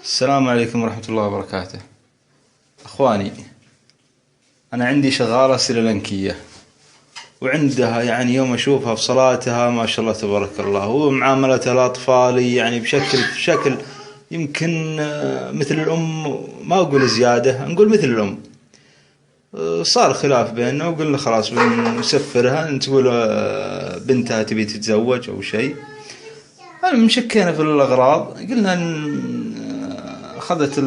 السلام عليكم ورحمة الله وبركاته. أخواني، أنا عندي شغالة سريلانكية وعندها يعني يوم أشوفها في صلاتها ما شاء الله تبارك الله، ومعاملتها الأطفال يعني بشكل يمكن مثل الأم، ما أقول زيادة، نقول مثل الأم. صار خلاف بيننا وقلنا خلاص بنسفرها، تقول بنتها تبي تتزوج أو شيء. مشكينا في الأغراض، قلنا أخذت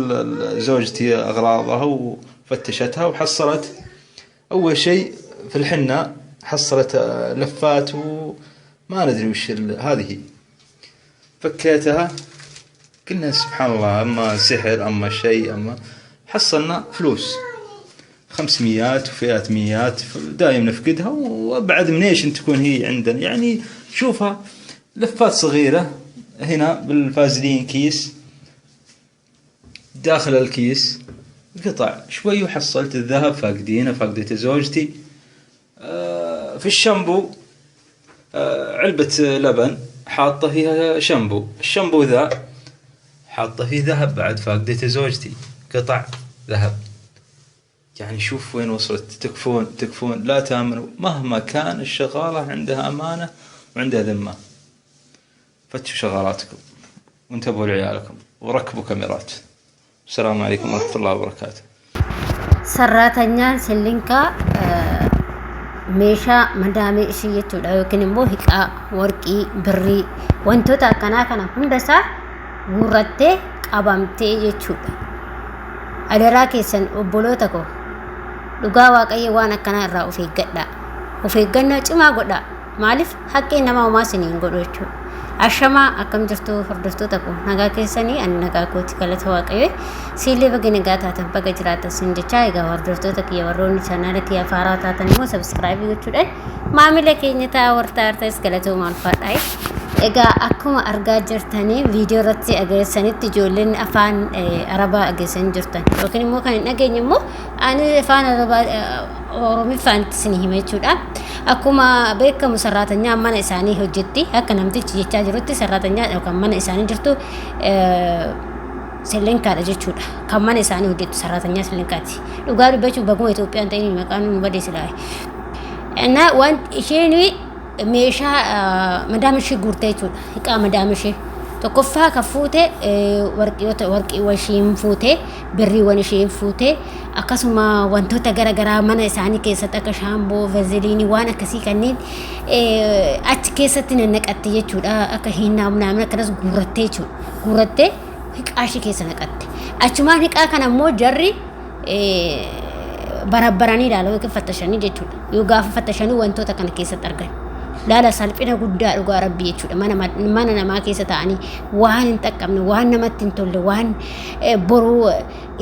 زوجتي أغراضها وفتشتها وحصلت أول شيء في الحنة، حصلت لفات وما ندري وش هذه. فكيتها، قلنا سبحان الله، أما سحر أما شيء، أما حصلنا فلوس 500 وفئات ميات، دايم نفقدها. وأبعد من إيش تكون هي عندنا، يعني شوفها لفات صغيرة هنا بالفازلين، كيس داخل الكيس قطع شوي، وحصلت الذهب فاقدينه، فاقدت زوجتي. في الشامبو علبة لبن حاطة فيها شامبو، الشامبو ذا حاطة فيه ذهب بعد، فاقدت زوجتي قطع ذهب. يعني شوف وين وصلت. تكفون لا تامنوا مهما كان الشغالة عندها أمانة وعندها ذمة. فتشوا شغالاتكم وانتبهوا لعيالكم وركبوا كاميرات. السلام عليكم ورحمة الله وبركاته. سراتنيان silinkaa meeshaa madamii ishii jechuudha, yookiin immoo hiqaa, warqii, birrii, wantoota akkanaa kana hundasaa guurrattee qabamtee jechuudha. Adaraa keessan obboloota koo, dhugaa waaqayyo waan akkanaa irraa of eeggadhaa. Of eeggannoo cimaa godhaa. Maaliif haqqi nama uumaa isiniin godhu jechuudha. Ashamaa akkam jirtu hordoftoota koo, nagaa keessanii ani nagaa kooti, galata waaqayyo. Siilee baga nagaa taatan baga jiraatan sin jechaa. Egaa hordoftoota kiyya warroonni chaanaala kiyya faaraa taatan immoo sabskiraayib gochuudhaan maamila keenya ta'a wartaartas galatoomaa ulfaadhaa. Egaa akkuma argaa jirtanii viidiyoo irratti agarsiisanitti ijoolleen afaan arabaa agarsiisan jirtan, yookiin immoo kan hin dhageenye immoo ani afaan arabaa oromiffaan isin hima jechuudha. Akkuma beekamu sarraatanyaan mana isaanii hojjetti, akka namtichi jechaa jirutti sarraatanyaan yookaan mana isaanii jirtu silinkaadha jechuudha. Kan mana isaanii hojjettu sarraatanyaa silinkaati. Dhugaa dubbachuuf baguma Itoophiyaan ta'in maqaan nu badeessi laa'e. እና isheen meeshaa madam ishee guurtee jechuudha. Hiqaa madam ishee tokkoffaa kan fuute warqiiwwan isheen fuute, birriiwwan isheen fuute, akkasuma wantoota garaagaraa mana isaanii keessatti akka shaamboo, vaaziliinii waan akkasii kanneen achi keessatti naqatte jechuudha. Akka hinnaa namni akkanas guurrattee jechuudha. Guurrattee hiqaa ishee keessa naqatte. Achumaan hiqaa kana immoo jarri barabbaranii ilaaluu yookiin fattashanii jechuudha. Yoo gaafa fattashanii wantoota kana keessatti argan laala salphina guddaa dhugaa rabbii jechuudha. Mana namaa keessa ta'anii waan hin xaqqabne, waan namatti hin tolle, waan boruu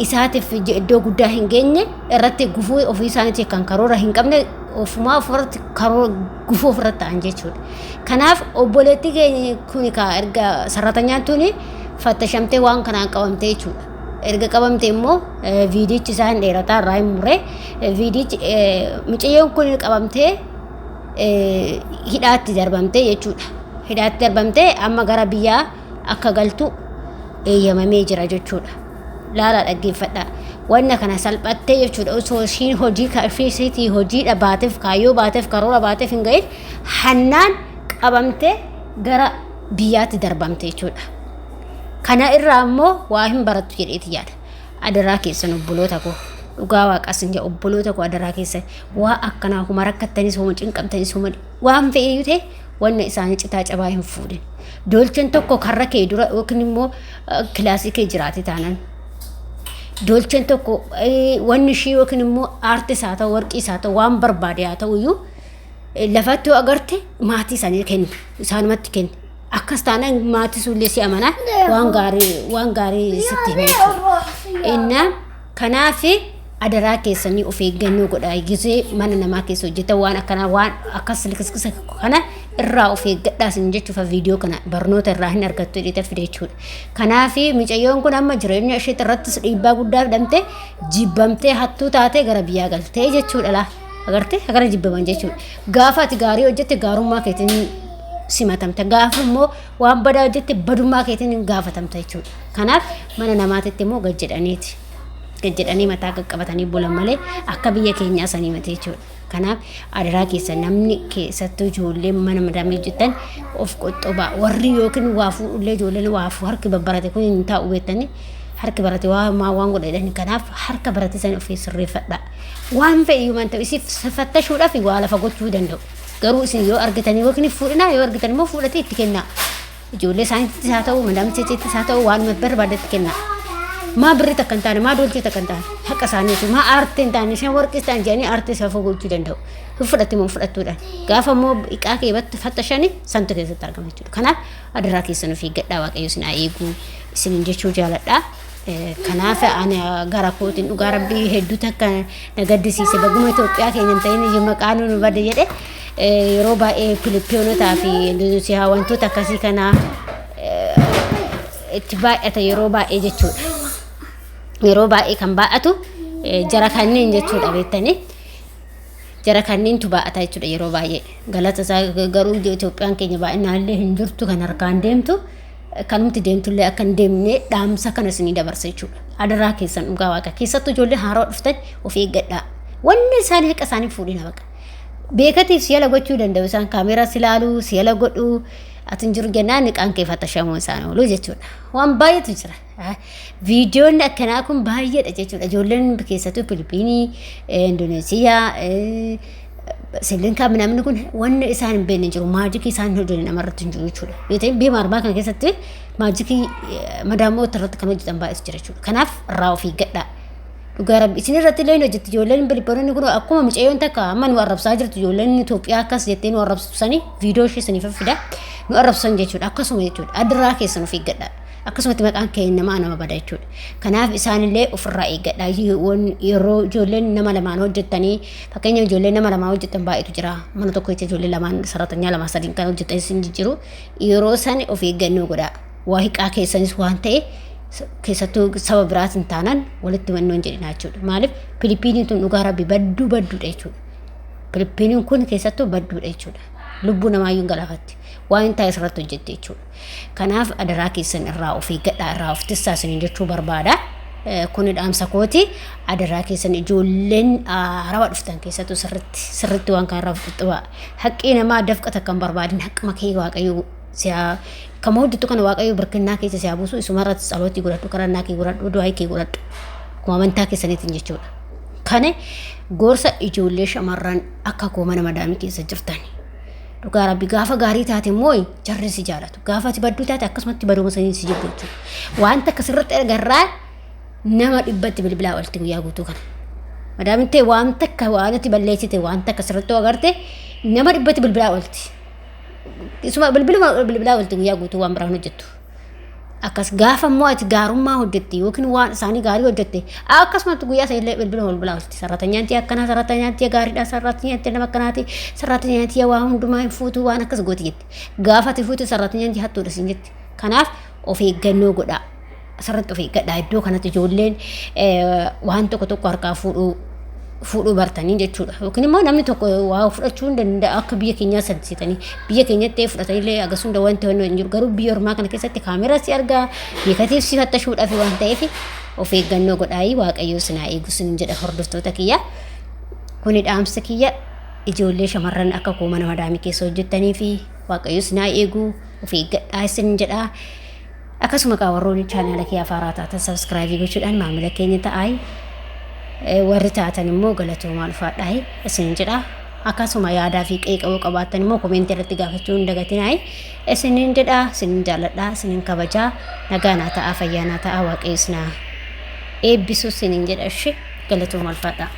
isaatiif iddoo guddaa hin geenye irratti gufuu ofii isaaniitiif kan karoora hin qabne ofumaa ofirratti karoora gufuu ofirratti ta'an jechuudha. Kanaaf obboleetti keenya kun erga sarratanyaan tuni fattashamtee waan kanaan qabamtee jechuudha. Erga qabamtee immoo viidiyochi isaan dheerataa irraa hin murre, viidiyochi mucayyoon kun qabamtee hidhaatti darbamtee jechuudha. Hidhaatti darbamtee amma gara biyyaa akka galtu eeyyamamee jira jechuudha. Laala dhaggeeffadhaa. Wanna kana salphattee jechuudha. Osoo ishiin hojii kaashiisiitii hojiidha baateef, kaayyoo baateef, karoora baateef hin gahin hannaan qabamtee gara biyyaatti darbamte jechuudha. Kana irraa immoo waa hin barattu jedheeti yaada. Adaraa keessan obboloota koo, dhugaa waaqas hin jedhu obboloota koo, adaraa keessan waa akkanaa kuma rakkattanis hooma cinqamtanis hooma waan fe'eeyyuu ta'e wanna isaanii citaa cabaa hin fuudhin. Doolchen tokko karra kee dura yookiin immoo kilaasii kee jiraate taanan doolchen tokko wanni ishii yookiin immoo aartii isaa ta'u, warqii isaa ta'u, waan barbaade haa ta'u iyyuu lafatti yoo agarte maatii isaanii kenni, isaanumatti kenni. Akkas taanaan maatii sullee si amanaa waan gaarii sitti hima. Inna kanaaf adaraa keessanii of eeggannoo godhaa. Gisee mana namaa keessa hojjetan waan akkanaa waan akkas likiskisa kana irraa of eeggadhaa sin jechuuf viidiyoo kana barnoota irraa hin argattu jedhee fide jechuudha. Kanaaf mucayyoon kun amma jireenya ishee irratti dhiibbaa guddaa fidamtee jibbamtee hattuu taatee gara biyyaa galtee jechuudha. Agartee gara jibbaman jechuudha. Gaafa ati gaarii hojjette gaarummaa keetiin simatamta gaafa immoo waan badaa hojjette badummaa keetiin gaafatamta jechuudha. Kanaaf mana namaatitti immoo gajjedhanii mataa qaqqabatanii bulan malee akka biyya keenyaa sanii mate jechuudha. Kanaaf adaraa keessa namni keessattuu ijoollee mana madamii hojjetan of qoxxobaa warri yookiin waa fuudhullee ijoolleen waa harki babbarate kun hin taa'u beektanii harki barate waan godhedhani. Kanaaf harka barate san ofii sirreeffadha. Waan fedhiyyuu man ta'u isiif fattashuudhaaf waa lafa gochuu danda'u. Garuu isin yoo argitanii yookiin fuudhinaa yoo argitan immoo fuudhatee itti kennaa. Ijoollee isaaniittis haa ta'u madamteettis haa ta'u waan barbaadetti kennaa. Maa birri takkan taane maa dolchee takkan taane haqa isaaniitu maa aarteen taane isheen warqis ta'an jedhanii aartee isaa gochuu danda'u. Fudhatti moo fudhattuudhaan gaafa immoo iqaa keebatti fattashanii santu keessatti argama jechuudha. Kanaaf adaraa keessan ofii gadhaa waaqayyo isin haa eegu isin jechuu jaaladha. Kanaaf ani gara kootiin dhugaa rabbii hedduu takka nagaddisiise baguma Itoophiyaa keenya ta'in maqaan nu bade jedhe yeroo baay'ee Filipiinotaa fi Indoneesiyaa wantoota akkasii kana itti baay'ata yeroo baay'ee jechuudha. Yeroo baay'ee kan baay'atu jara kanneen jechuudha beektanii. Jara kanneentu baay'ata jechuudha yeroo baay'ee. Galata isaa garuu Itoophiyaan keenya baay'inaallee hin jirtu kan harkaan deemtu. Kanumti deemtullee akka hin deemne dhaamsa kana isinii dabarsa jechuudha. Adaraa keessan dhugaa waaqa keessattuu ijoollee haaraa dhuftan of eeggadhaa. Wanni isaanii haqa isaanii fuudhina baqa. Beekatiif si'ala gochuu danda'u isaan kaameeraas ilaaluu si'ala godhuu ati hin jiru jennaan niqaan kee fattashamuu isaan oolu jechuudha. Waan baay'eetu jira. Viidiyoonni akkanaa kun baay'eedha jechuudha. Ijoolleen keessattuu Filipiinii, Indoneesiyaa, silinkaa namni kun wanni isaan hin beekne jiru maajikii isaan hojjetan namarratti hin jiru jechuudha. Beektanii biyya arbaa kana keessatti maajikii madaamoota irratti kan hojjetan baay'eetu jira jechuudha. Kanaaf irraa ofii gadhaa. Dhugaa rabbi isin irratti illee hojjetti ijoolleen Filipiinonni kun akkuma mucayyoon takka amma nu arrabsaa jirtu ijoolleen Itoophiyaa akkas jettee nu arrabsanii viidiyoo ishee saniif fida nu arrabsan jechuudha. Akkasuma jechuudha. Adaraa keessan ofii gadhaa. Akkasumatti maqaan keenya nama bada jechuudha. Kanaaf isaanillee ofirraa eeggadhaa. Yeroo ijoolleen nama lamaan hojjettanii fakkeenya ijoolleen nama lamaan hojjettan baay'eetu jira. Mana tokko jecha ijoollee lamaan saratanyaa lama sadiin kan hojjetan isin jiru. Yeroo san of eeggannoo godhaa. Waa hiqaa keessanis waan ta'e keessattuu saba biraatiin taanaan walitti mannoon jedhina jechuudha. Maaliif Filipiiniin tun dhugaa rabbi badduudha jechuudha. Filipiiniin kun keessattuu badduudha jechuudha. Lubbuu namaayyuu galaafatti. Waan ta'e irratti hojjette jechuudha. Kanaaf adaraa keessan irraa ofii gadhaa irraa of tissaasanii jechuu barbaada. Kun dhaamsa kooti adaraa keessan ijoolleen haaraa dhuftan keessattuu sirriitti waan kan irraa fixxuba. Haqqii namaa dafqata kan barbaadin haqquma kee waaqayyo siyaa kama hojjetu kana waaqayyo birkinnaa keessa siyaa buusu isumarratti tsalooti godhadhu karannaa kee godhadhu du'aa kee godhadhu kuma amantaa keessaniitiin jechuudha. Kana gorsa ijoollee shamarran akka koo mana madaamii keessa jirtani. Dhugaa rabbi gaafa gaarii taate immoo jarri si jaalatu. Gaafa ati badduu taate akkasumatti baduma sanii si jibbu jechuudha. Wanta akkasirratti agarraa nama dhibbatti bilbilaa walitti guyyaa guutuu kana. Madaamiin ta'e wanta akka waan ati balleessite wanta akkasirratti agarte nama dhibbatti bilbilaa walitti. Isuma bilbilaa walitti guyyaa guutuu waan biraan hojjettu. Akkas gaafa immoo ati gaarummaa hojjette yookiin waan isaanii gaarii hojjette akkasumatti guyyaa isaa bilbilaa walitti sarratanyaan akkana sarratanyaan gaariidha sarratanyaan nama akkanaati sarratanyaan waa hundumaa fuutuu waan akkas gooti jette. Gaafa ati fuutu sarratanyaan hattuudha siin jette. Kanaaf of eeggannoo godhaa. Asirratti of eeggadhaa iddoo kanatti ijoolleen waan tokko harkaa fuudhuu bartanii jechuudha. Yookiin immoo namni tokko waa fudhachuu hin danda'a akka biyya keenyaa sadsiitanii biyya keenyatti fudhatanillee agarsuun wanti hin jiru. Garuu biyya ormaa kana keessatti kaameeraa si argaa beekatiif si fattashuudhaaf waan ta'eef of eeggannoo godhaa waaqayyo sinaa eegu sin jedha hordoftoota kiyya. Kuni dhaamsa kiyya ijoollee shamarran akka koo mana madaamii keessa hojjettanii fi waaqayyo sinaa eegu of eeggadhaa sin jedha. Akkasuma warroonni chaanala kee afaaraa taatan subscribe gochuudhaan maamila keenya ta'aa. Warri taatan immoo galatoomaa ulfaadhaa isin jedha. Akkasuma yaadaa fi qeeqoo qabaattan immoo komentii irratti gaafachuu hin dagatinaa. Isinin jedha isinin jaalladhaa isinin kabajaa nagaa ta'aa fayyaa ta'aa waaqayyo isin eebbisu isinin jedha. Galatoomaa ulfaadhaa.